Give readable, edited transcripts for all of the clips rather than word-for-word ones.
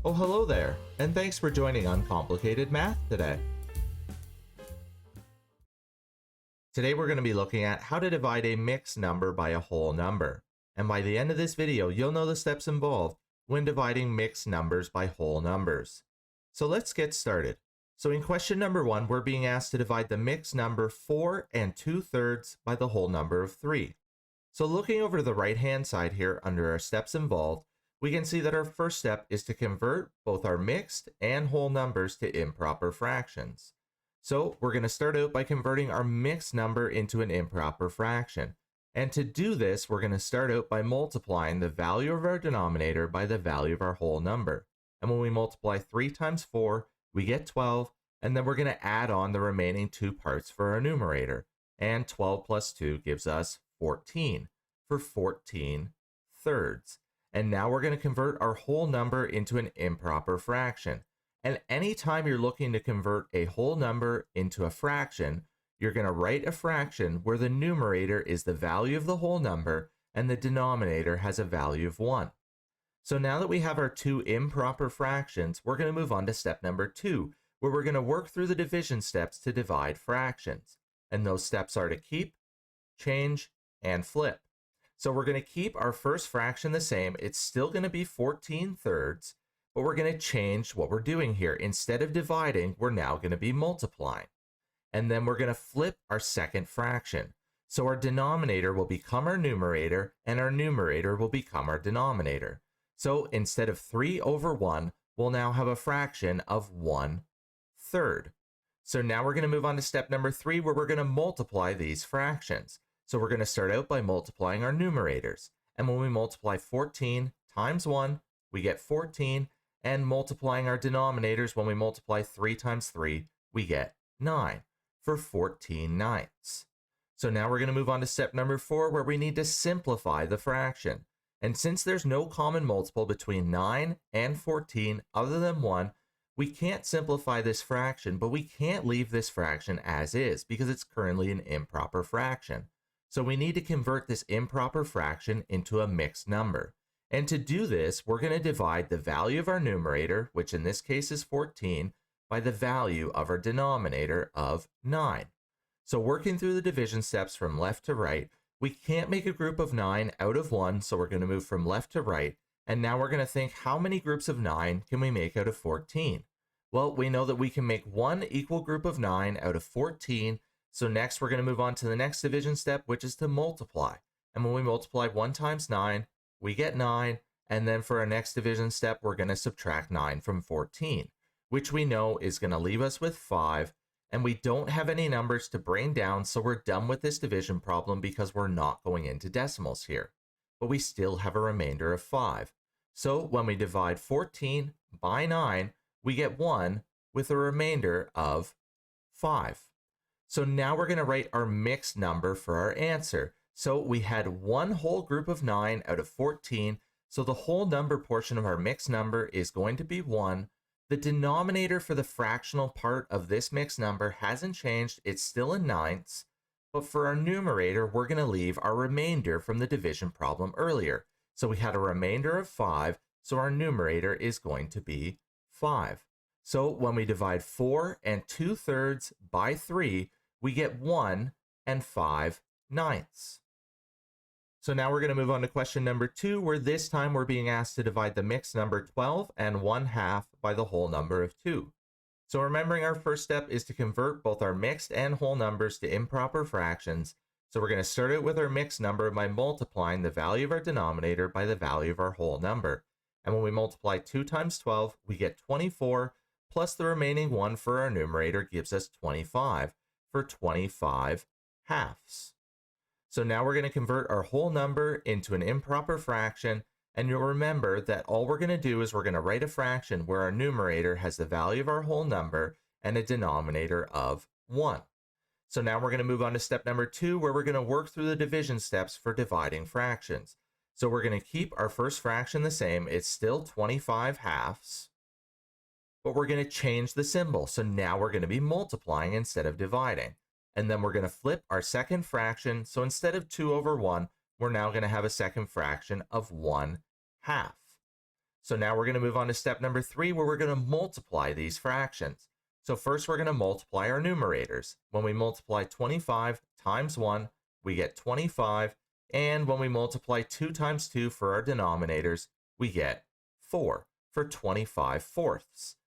Oh, hello there, and thanks for joining Uncomplicated Math today. Today we're going to be looking at how to divide a mixed number by a whole number. And by the end of this video, you'll know the steps involved when dividing mixed numbers by whole numbers. So let's get started. So in question number 1, we're being asked to divide the mixed number 4 2/3 by the whole number of 3. So looking over to the right-hand side here under our steps involved, we can see that our first step is to convert both our mixed and whole numbers to improper fractions. So we're going to start out by converting our mixed number into an improper fraction. And to do this, we're going to start out by multiplying the value of our denominator by the value of our whole number. And when we multiply 3 times 4, we get 12, and then we're going to add on the remaining 2 parts for our numerator. And 12 plus 2 gives us 14 for 14 thirds. And now we're going to convert our whole number into an improper fraction. And anytime you're looking to convert a whole number into a fraction, you're going to write a fraction where the numerator is the value of the whole number and the denominator has a value of 1. So now that we have our 2 improper fractions, we're going to move on to step number 2, where we're going to work through the division steps to divide fractions. And those steps are to keep, change, and flip. So we're going to keep our first fraction the same. It's still going to be 14 thirds, but we're going to change what we're doing here. Instead of dividing, we're now going to be multiplying. And then we're going to flip our second fraction. So our denominator will become our numerator, and our numerator will become our denominator. So instead of 3 over 1, we'll now have a fraction of 1/3. So now we're going to move on to step number 3, where we're going to multiply these fractions. So we're going to start out by multiplying our numerators. And when we multiply 14 times 1, we get 14. And multiplying our denominators, when we multiply 3 times 3, we get 9 for 14 ninths. So now we're going to move on to step number 4, where we need to simplify the fraction. And since there's no common multiple between 9 and 14 other than 1, we can't simplify this fraction, but we can't leave this fraction as is because it's currently an improper fraction. So we need to convert this improper fraction into a mixed number. And to do this, we're going to divide the value of our numerator, which in this case is 14, by the value of our denominator of 9. So working through the division steps from left to right, we can't make a group of 9 out of 1, so we're going to move from left to right. And now we're going to think, how many groups of 9 can we make out of 14? Well, we know that we can make one equal group of 9 out of 14. So next we're going to move on to the next division step, which is to multiply. And when we multiply 1 times 9, we get 9. And then for our next division step, we're going to subtract 9 from 14, which we know is going to leave us with 5. And we don't have any numbers to bring down, so we're done with this division problem because we're not going into decimals here. But we still have a remainder of 5. So when we divide 14 by 9, we get 1 with a remainder of 5. So now we're going to write our mixed number for our answer. So we had one whole group of 9 out of 14. So the whole number portion of our mixed number is going to be 1. The denominator for the fractional part of this mixed number hasn't changed. It's still in ninths. But for our numerator, we're going to leave our remainder from the division problem earlier. So we had a remainder of 5. So our numerator is going to be 5. So when we divide 4 2/3 by 3, we get 1 5 ninths. So now we're going to move on to question number 2, where this time we're being asked to divide the mixed number 12 1/2 by the whole number of 2. So remembering our first step is to convert both our mixed and whole numbers to improper fractions. So we're going to start out with our mixed number by multiplying the value of our denominator by the value of our whole number. And when we multiply 2 times 12, we get 24, plus the remaining 1 for our numerator gives us 25 for 25 halves. So now we're going to convert our whole number into an improper fraction, and you'll remember that all we're going to do is we're going to write a fraction where our numerator has the value of our whole number and a denominator of 1. So now we're going to move on to step number 2, where we're going to work through the division steps for dividing fractions. So we're going to keep our first fraction the same. It's still 25 halves, but we're going to change the symbol. So now we're going to be multiplying instead of dividing. And then we're going to flip our second fraction. So instead of 2 over 1, we're now going to have a second fraction of 1/2. So now we're going to move on to step number 3, where we're going to multiply these fractions. So first we're going to multiply our numerators. When we multiply 25 times 1, we get 25. And when we multiply 2 times 2 for our denominators, we get 4 for 25 fourths.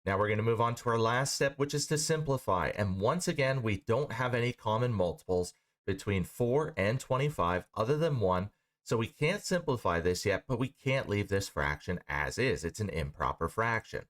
Now we're going to move on to our last step, which is to simplify. And once again, we don't have any common multiples between 4 and 25 other than 1. So we can't simplify this yet, but we can't leave this fraction as is. It's an improper fraction.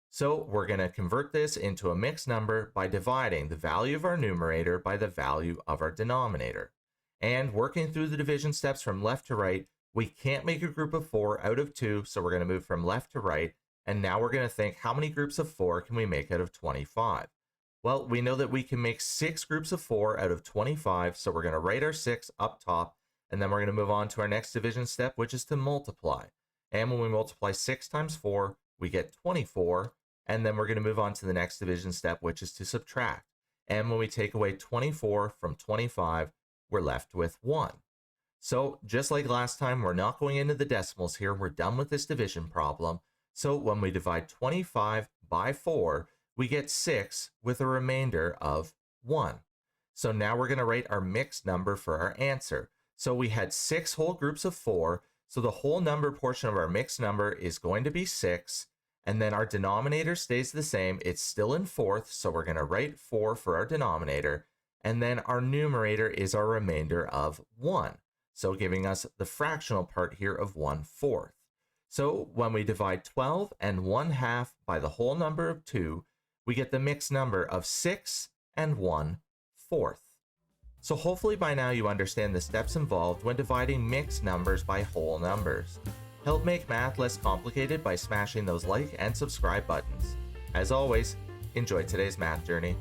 So we're going to convert this into a mixed number by dividing the value of our numerator by the value of our denominator. And working through the division steps from left to right, we can't make a group of 4 out of 2, so we're going to move from left to right. And now we're going to think, how many groups of 4 can we make out of 25? Well, we know that we can make 6 groups of 4 out of 25, so we're going to write our 6 up top, and then we're going to move on to our next division step, which is to multiply. And when we multiply 6 times 4, we get 24, and then we're going to move on to the next division step, which is to subtract. And when we take away 24 from 25, we're left with 1. So just like last time, we're not going into the decimals here. We're done with this division problem. So when we divide 25 by 4, we get 6 with a remainder of 1. So now we're going to write our mixed number for our answer. So we had 6 whole groups of 4. So the whole number portion of our mixed number is going to be 6. And then our denominator stays the same. It's still in fourths. So we're going to write 4 for our denominator. And then our numerator is our remainder of 1. So giving us the fractional part here of 1/4. So when we divide 12 and 1/2 by the whole number of 2, we get the mixed number of 6 and 1/4. So hopefully by now you understand the steps involved when dividing mixed numbers by whole numbers. Help make math less complicated by smashing those like and subscribe buttons. As always, enjoy today's math journey.